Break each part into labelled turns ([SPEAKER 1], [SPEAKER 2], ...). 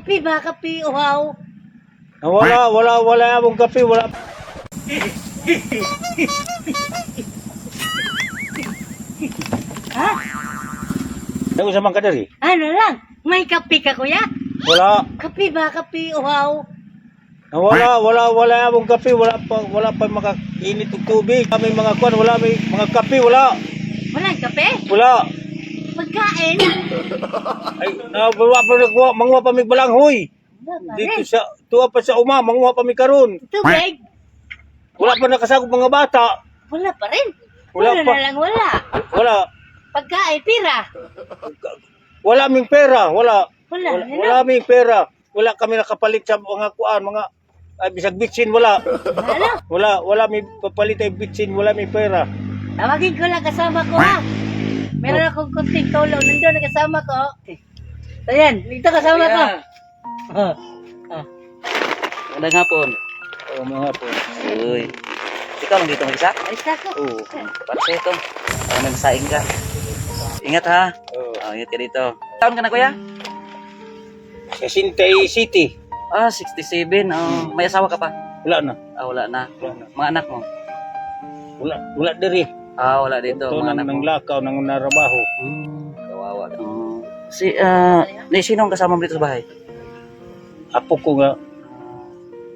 [SPEAKER 1] Kape ba? Kape, uhaw.
[SPEAKER 2] Wala akong kape, wala.
[SPEAKER 1] Ha?
[SPEAKER 2] Ano sa mga kadari?
[SPEAKER 1] Ano lang? May kape ka, kuya?
[SPEAKER 2] Wala.
[SPEAKER 1] Kape ba? Kape, uhaw.
[SPEAKER 2] Wala akong kape, wala pa makainit ng tubig. May mga kwan, may mga kape, wala.
[SPEAKER 1] Walang kape?
[SPEAKER 2] Wala.
[SPEAKER 1] Pagkain?
[SPEAKER 2] Ay, wala pa nagwa, manguha pa may balanghoy.
[SPEAKER 1] Wala pa
[SPEAKER 2] Dito
[SPEAKER 1] rin.
[SPEAKER 2] sa, tuwa pa sa uma, manguha pa may karon.
[SPEAKER 1] Tubig?
[SPEAKER 2] Wala pa nakasagop mga bata.
[SPEAKER 1] Wala pa rin.
[SPEAKER 2] Wala
[SPEAKER 1] Wala
[SPEAKER 2] pa.
[SPEAKER 1] na lang, wala.
[SPEAKER 2] Wala.
[SPEAKER 1] Pagkain, pira.
[SPEAKER 2] Wala ming pera, wala.
[SPEAKER 1] Wala.
[SPEAKER 2] Ming pera. Wala kami nakapalit sa mga kuan, mga bisag bitsin, wala.
[SPEAKER 1] Wala.
[SPEAKER 2] Wala may papalit ay bitsin, wala may pera.
[SPEAKER 1] Tawagin ko lang kasama ko, ha? Meron akong kunting tulong. Nandun na kasama ko. So yan, dito kasama ko.
[SPEAKER 3] Magandang hapon.
[SPEAKER 2] Oo, mga po.
[SPEAKER 3] Uy. Ikaw lang dito mag-isa?
[SPEAKER 1] Alis na ako.
[SPEAKER 2] Oo.
[SPEAKER 3] Para sa ito. Para nagsaing ka. Ingat ha.
[SPEAKER 2] Oo.
[SPEAKER 3] Ingat ka dito. Taon ka na kuya?
[SPEAKER 2] Sa Sintay City.
[SPEAKER 3] 67. May asawa ka pa?
[SPEAKER 2] Wala na.
[SPEAKER 3] Wala na.
[SPEAKER 2] Wala na.
[SPEAKER 3] Mga anak mo?
[SPEAKER 2] Wala diri.
[SPEAKER 3] Wala dito.
[SPEAKER 2] Ito
[SPEAKER 3] Mga anak
[SPEAKER 2] nang
[SPEAKER 3] mo.
[SPEAKER 2] lakaw, nang narabaho.
[SPEAKER 3] Kawawa. Sino ang kasama mo dito sa bahay?
[SPEAKER 2] Apo ko nga.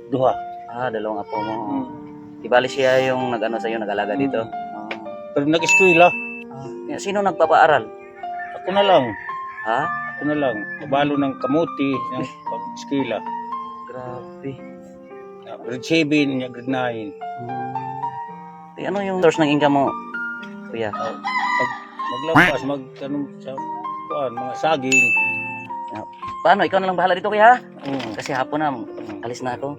[SPEAKER 2] Duha.
[SPEAKER 3] Dalawang apo mo. Di bali siya yung nag-ano sa'yo, nag-alaga dito.
[SPEAKER 2] Pero nag-eskwela.
[SPEAKER 3] Sino nagpapaaral?
[SPEAKER 2] Ako na lang.
[SPEAKER 3] Ha?
[SPEAKER 2] Ako na lang. Kabalo ng kamuti, ng pag-eskwela.
[SPEAKER 3] Grabe.
[SPEAKER 2] Grade 7, grade 9.
[SPEAKER 3] Ano yung source ng income mo, kuya?
[SPEAKER 2] Maglapas, sa kuan, mga saging.
[SPEAKER 3] Paano? Ikaw na lang bahala dito, kuya.
[SPEAKER 2] Oo.
[SPEAKER 3] Kasi hapon na, alis na ako.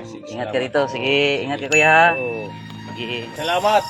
[SPEAKER 2] Sige,
[SPEAKER 3] Ingat ka
[SPEAKER 2] salamat.
[SPEAKER 3] dito. Sige, ingat ka, kuya.
[SPEAKER 2] Oo.
[SPEAKER 3] Sige.
[SPEAKER 2] Salamat.